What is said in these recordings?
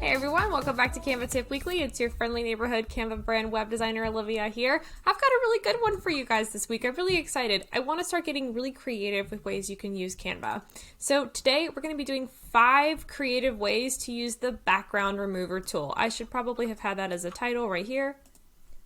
Hey everyone, welcome back to Canva Tip Weekly. It's your friendly neighborhood Canva brand web designer Olivia here. I've got a really good one for you guys this week. I'm really excited. I want to start getting really creative with ways you can use Canva. So today we're going to be doing 5 creative ways to use the background remover tool. I should probably have had that as a title right here.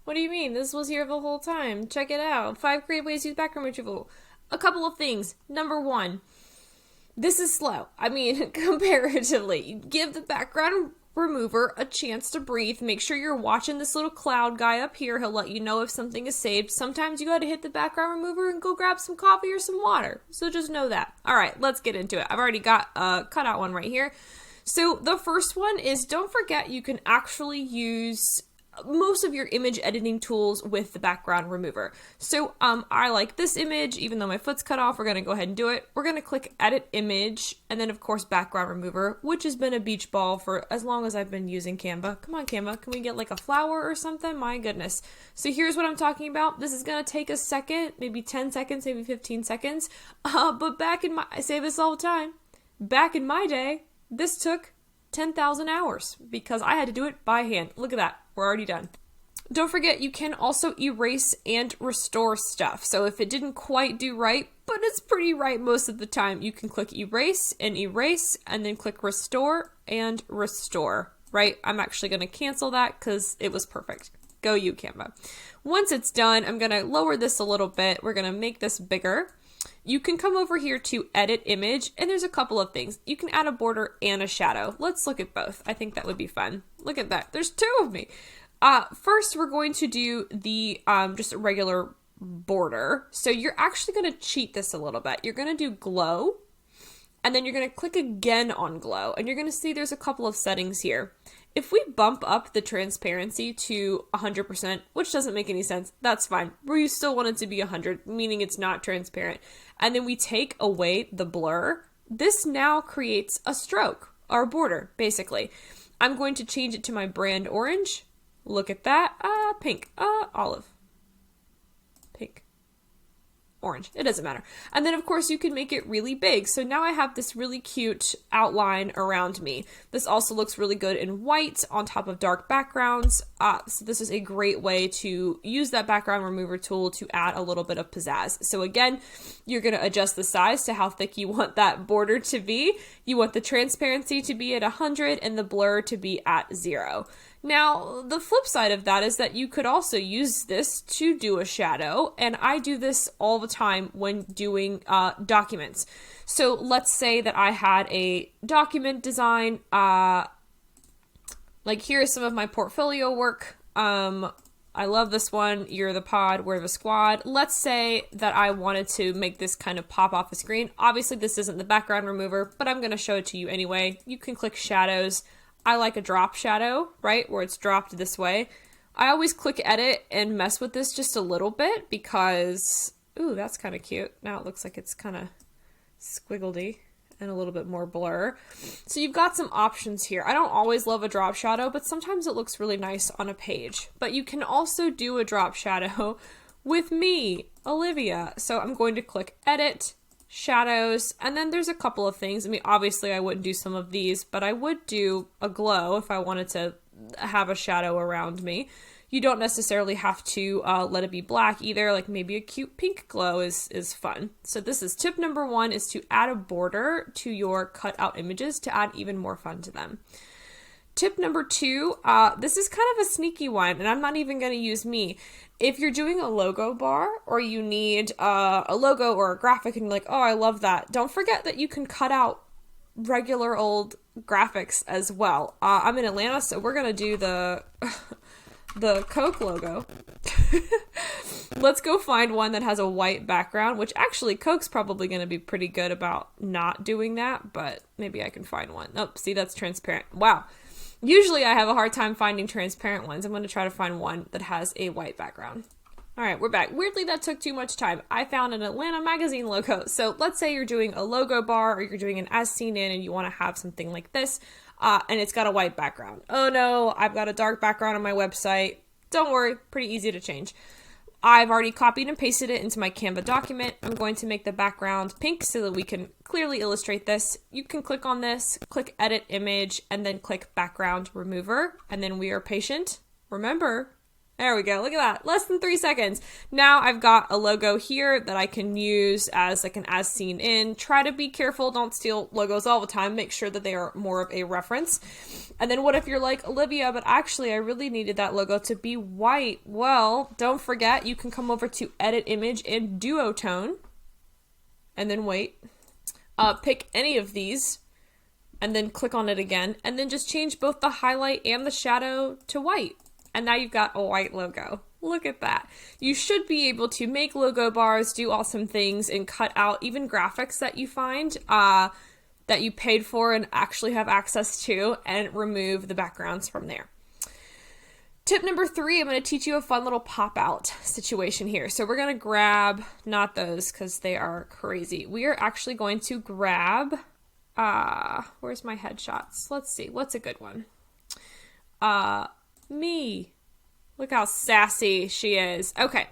What do you mean? This was here the whole time. Check it out. 5 creative ways to use background removal. A couple of things. Number 1, this is slow. I mean, comparatively. Give the background remover a chance to breathe. Make sure you're watching this little cloud guy up here. He'll let you know if something is saved. Sometimes you gotta hit the background remover and go grab some coffee or some water. So just know that. All right, let's get into it. I've already got a cutout one right here. So the first one is, don't forget you can actually use most of your image editing tools with the background remover. So I like this image, even though my foot's cut off. We're going to go ahead and do it. We're going to click edit image and then of course background remover, which has been a beach ball for as long as I've been using Canva. Come on Canva, can we get like a flower or something? My goodness. So here's what I'm talking about. This is going to take a second, maybe 10 seconds, maybe 15 seconds. But I say this all the time, back in my day, this took 10,000 hours because I had to do it by hand. Look at that. We're already done. Don't forget, you can also erase and restore stuff. So if it didn't quite do right, but it's pretty right most of the time, you can click erase, and then click restore and restore, right? I'm actually going to cancel that because it was perfect. Go you, Canva. Once it's done, I'm going to lower this a little bit. We're going to make this bigger. You can come over here to edit image, and there's a couple of things. You can add a border and a shadow. Let's look at both. I think that would be fun. Look at that. There's 2 of me. First, we're going to do the just a regular border. So you're actually going to cheat this a little bit. You're going to do glow, and then you're going to click again on glow, and you're going to see there's a couple of settings here. If we bump up the transparency to 100%, which doesn't make any sense, that's fine. We still want it to be 100, meaning it's not transparent. And then we take away the blur. This now creates a stroke, or a border, basically. I'm going to change it to my brand orange. Look at that. Pink. Olive. Pink. Orange. It doesn't matter. And then of course you can make it really big. So now I have this really cute outline around me. This also looks really good in white on top of dark backgrounds. So this is a great way to use that background remover tool to add a little bit of pizzazz. So again, you're going to adjust the size to how thick you want that border to be. You want the transparency to be at 100 and the blur to be at 0. Now, the flip side of that is that you could also use this to do a shadow, and I do this all the time when doing documents. So let's say that I had a document design, like here's some of my portfolio work. I love this one. You're the pod, we're the squad. Let's say that I wanted to make this kind of pop off the screen. Obviously, this isn't the background remover, but I'm going to show it to you anyway. You can click shadows. I like a drop shadow, right, where it's dropped this way. I always click edit and mess with this just a little bit because, ooh, that's kind of cute. Now it looks like it's kind of squiggledy and a little bit more blur. So you've got some options here. I don't always love a drop shadow, but sometimes it looks really nice on a page. But you can also do a drop shadow with me, Olivia. So I'm going to click edit, shadows, and then there's a couple of things. I mean, obviously I wouldn't do some of these, but I would do a glow if I wanted to have a shadow around me. You don't necessarily have to let it be black either, like maybe a cute pink glow is fun. So this is tip number 1, is to add a border to your cut out images to add even more fun to them. Tip number 2, this is kind of a sneaky one, and I'm not even going to use me. If you're doing a logo bar, or you need a logo or a graphic and you're like, oh, I love that, don't forget that you can cut out regular old graphics as well. I'm in Atlanta, so we're going to do the Coke logo. Let's go find one that has a white background, which actually Coke's probably going to be pretty good about not doing that, but maybe I can find one. Oh, see, that's transparent. Wow. Usually I have a hard time finding transparent ones. I'm going to try to find one that has a white background. All right, we're back. Weirdly, that took too much time. I found an Atlanta magazine logo. So let's say you're doing a logo bar, or you're doing an as seen in, and you want to have something like this, and it's got a white background. Oh no, I've got a dark background on my website. Don't worry, pretty easy to change. I've already copied and pasted it into my Canva document. I'm going to make the background pink so that we can clearly illustrate this. You can click on this, click edit image, and then click background remover, and then we are patient. Remember, there we go, look at that, less than 3 seconds. Now I've got a logo here that I can use as like an as seen in. Try to be careful, don't steal logos all the time, make sure that they are more of a reference. And then what if you're like, Olivia, but actually I really needed that logo to be white? Well, don't forget, you can come over to edit image and duotone, and then wait. Pick any of these, and then click on it again, and then just change both the highlight and the shadow to white. And now you've got a white logo. Look at that. You should be able to make logo bars, do awesome things, and cut out even graphics that you find that you paid for and actually have access to, and remove the backgrounds from there. Tip number 3, I'm going to teach you a fun little pop-out situation here. So we're going to grab, not those because they are crazy. We are actually going to grab, where's my headshots? Let's see, what's a good one? Me. Look how sassy she is. Okay,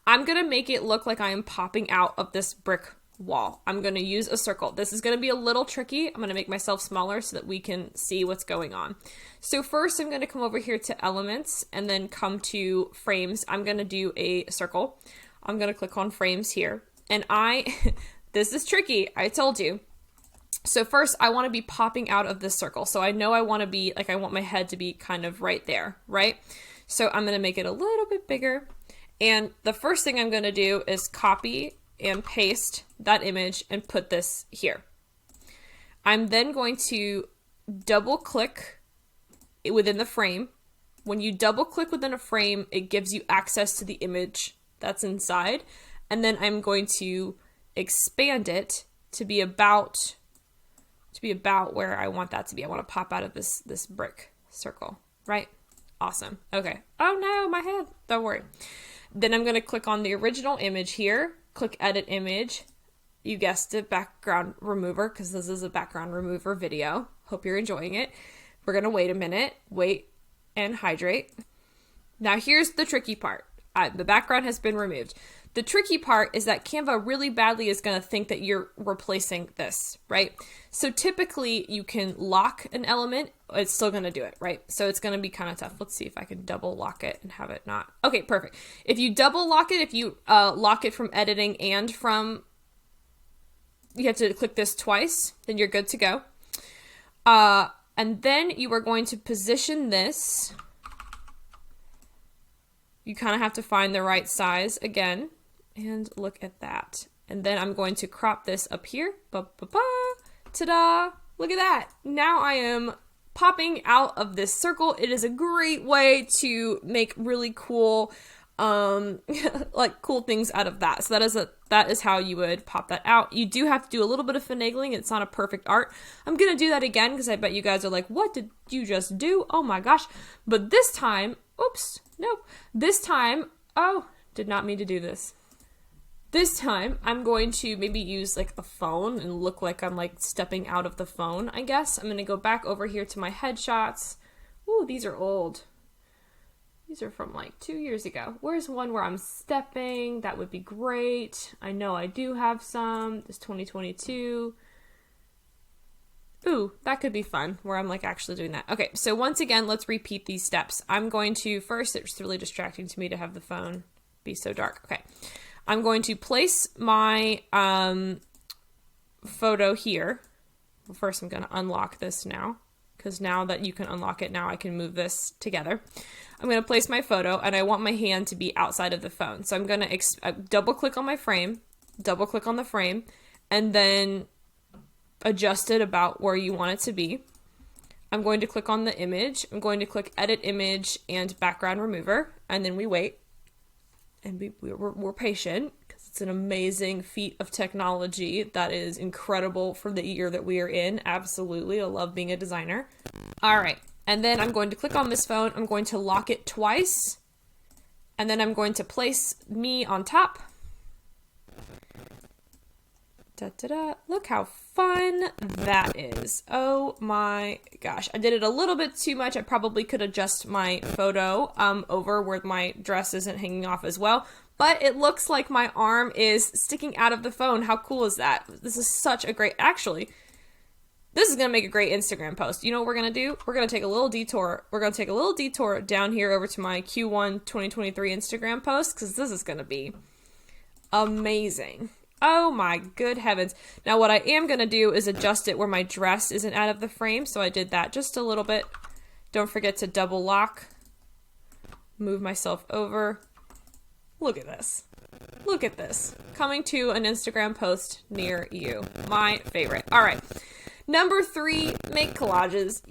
I'm going to make it look like I am popping out of this brick wall. I'm going to use a circle. This is going to be a little tricky. I'm going to make myself smaller so that we can see what's going on. So first I'm going to come over here to elements and then come to frames. I'm going to do a circle. I'm going to click on frames here. And this is tricky, I told you. So first I want to be popping out of this circle. So I know I want to be, like, I want my head to be kind of right there, right? So I'm going to make it a little bit bigger. And the first thing I'm going to do is copy and paste that image and put this here. I'm then going to double click within the frame. When you double click within a frame, it gives you access to the image that's inside. And then I'm going to expand it to be about where I want that to be. I want to pop out of this brick circle, right? Awesome. Okay. Oh no, my head. Don't worry. Then I'm going to click on the original image here, click edit image. You guessed it, background remover, because this is a background remover video. Hope you're enjoying it. We're going to wait a minute, wait and hydrate. Now here's the tricky part. The background has been removed. The tricky part is that Canva really badly is going to think that you're replacing this, right? So typically you can lock an element, it's still going to do it, right? So it's going to be kind of tough. Let's see if I can double lock it and have it not. Okay, perfect. If you double lock it, if you lock it from editing and from, you have to click this twice, then you're good to go. And then you are going to position this. You kind of have to find the right size again. And look at that. And then I'm going to crop this up here. Ba-ba-ba. Ta-da! Look at that. Now I am popping out of this circle. It is a great way to make really cool, like cool things out of that. So that is how you would pop that out. You do have to do a little bit of finagling. It's not a perfect art. I'm going to do that again because I bet you guys are like, what did you just do? Oh my gosh. But this time, oops, nope. This time, oh, did not mean to do this. This time, I'm going to maybe use like a phone and look like I'm like stepping out of the phone, I guess. I'm going to go back over here to my headshots. Ooh, these are old. These are from like 2 years ago. Where's one where I'm stepping? That would be great. I know I do have some. This 2022. Ooh, that could be fun, where I'm like actually doing that. Okay, so once again, let's repeat these steps. I'm going to, first, it's really distracting to me to have the phone be so dark. Okay. I'm going to place my photo here. Well, first I'm going to unlock this now, because now that you can unlock it, now I can move this together. I'm going to place my photo, and I want my hand to be outside of the phone. So I'm going to double click on my frame, double click on the frame, and then adjust it about where you want it to be. I'm going to click on the image. I'm going to click edit image and background remover, and then we wait. And we're patient, because it's an amazing feat of technology that is incredible for the year that we are in. Absolutely. I love being a designer. All right. And then I'm going to click on this phone. I'm going to lock it twice. And then I'm going to place me on top. Da-da-da. Look how fun that is. Oh my gosh. I did it a little bit too much. I probably could adjust my photo over where my dress isn't hanging off as well. but it looks like my arm is sticking out of the phone. How cool is that? This is such a great, actually, this is going to make a great Instagram post. You know what we're going to do? We're going to take a little detour. We're going to take a little detour down here over to my Q1 2023 Instagram post, because this is going to be amazing. Oh my good heavens. Now what I am going to do is adjust it where my dress isn't out of the frame. So I did that just a little bit. Don't forget to double lock. Move myself over. Look at this. Look at this. Coming to an Instagram post near you. My favorite. All right. Number 3, make collages.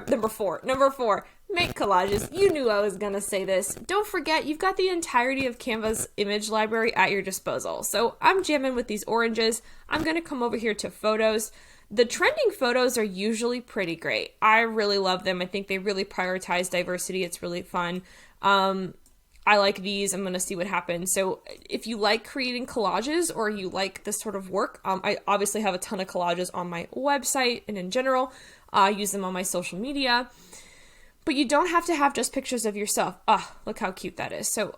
Number 4, make collages. You knew I was going to say this. Don't forget, you've got the entirety of Canva's image library at your disposal. So I'm jamming with these oranges. I'm going to come over here to photos. The trending photos are usually pretty great. I really love them. I think they really prioritize diversity. It's really fun. I like these. I'm going to see what happens. So if you like creating collages or you like this sort of work, I obviously have a ton of collages on my website and in general. I use them on my social media. But you don't have to have just pictures of yourself. Look how cute that is. So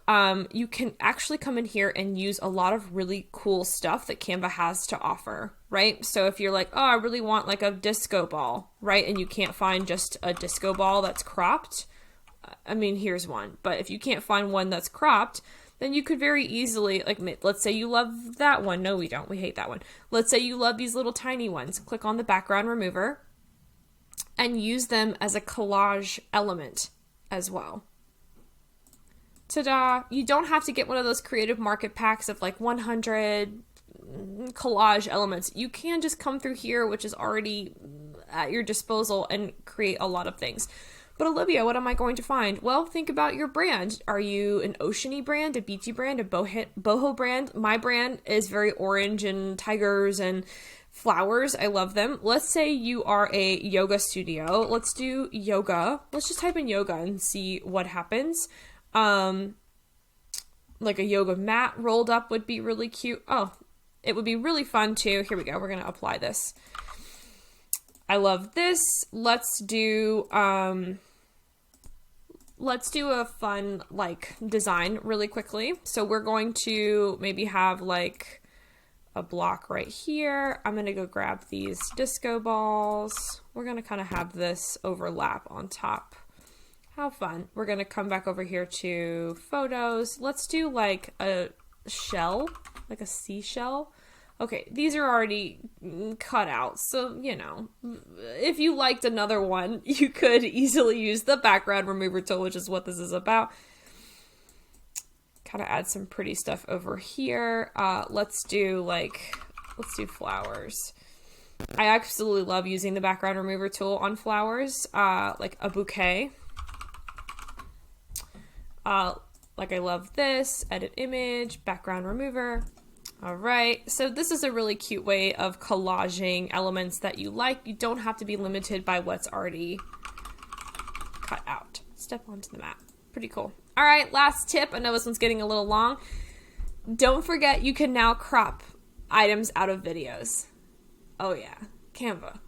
you can actually come in here and use a lot of really cool stuff that Canva has to offer, right? So if you're like, oh, I really want like a disco ball, right? And you can't find just a disco ball that's cropped. I mean, here's one. But if you can't find one that's cropped, then you could very easily, like, let's say you love that one. No, we don't. We hate that one. Let's say you love these little tiny ones. Click on the background remover and use them as a collage element as well. Ta-da! You don't have to get one of those creative market packs of like 100 collage elements. You can just come through here, which is already at your disposal, and create a lot of things. But Olivia, what am I going to find? Well, think about your brand. Are you an oceany brand, a beachy brand, a boho brand? My brand is very orange and tigers and flowers. I love them. Let's say you are a yoga studio. Let's do yoga. Let's just type in yoga and see what happens. Like a yoga mat rolled up would be really cute. Oh, it would be really fun too. Here we go. We're going to apply this. I love this. Let's do a fun like design really quickly. So we're going to maybe have like a block right here. I'm going to go grab these disco balls. We're going to kind of have this overlap on top. How fun. We're going to come back over here to photos. Let's do like a shell, like a seashell. Okay, these are already cut out, so, you know, if you liked another one, you could easily use the background remover tool, which is what this is about. Kind of add some pretty stuff over here. Let's do flowers. I absolutely love using the background remover tool on flowers, like a bouquet. Like I love this, edit image, background remover. All right, so this is a really cute way of collaging elements that you like. You don't have to be limited by what's already cut out. Step onto the mat. Pretty cool. All right, last tip. I know this one's getting a little long. Don't forget you can now crop items out of videos. Oh yeah, Canva.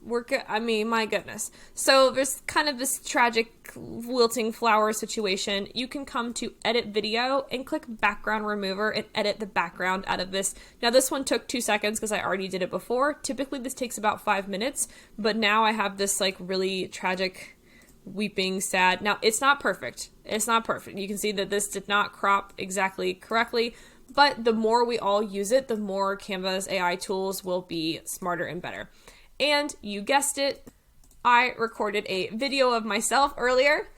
My goodness. So there's kind of this tragic wilting flower situation. You can come to edit video and click background remover and edit the background out of this. Now this one took 2 seconds because I already did it before. Typically this takes about 5 minutes, but now I have this like really tragic weeping sad. Now it's not perfect. It's not perfect. You can see that this did not crop exactly correctly, but the more we all use it, the more Canva's AI tools will be smarter and better. And you guessed it, I recorded a video of myself earlier.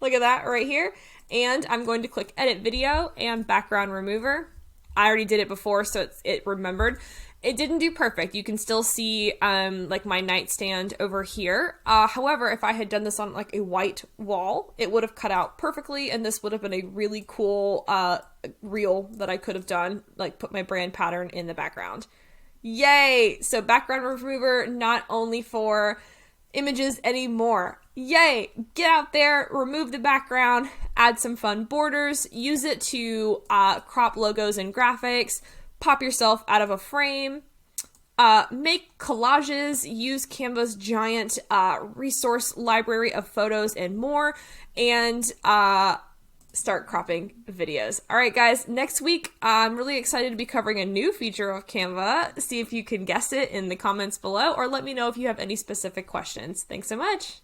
Look at that right here. And I'm going to click edit video and background remover. I already did it before, so it remembered. It didn't do perfect. You can still see like my nightstand over here. However, if I had done this on like a white wall, it would have cut out perfectly, and this would have been a really cool reel that I could have done, like put my brand pattern in the background. Yay! So background remover, not only for images anymore. Yay! Get out there, remove the background, add some fun borders, use it to crop logos and graphics, pop yourself out of a frame, make collages, use Canva's giant resource library of photos and more, and start cropping videos. All right, guys, next week, I'm really excited to be covering a new feature of Canva. See if you can guess it in the comments below, or let me know if you have any specific questions. Thanks so much.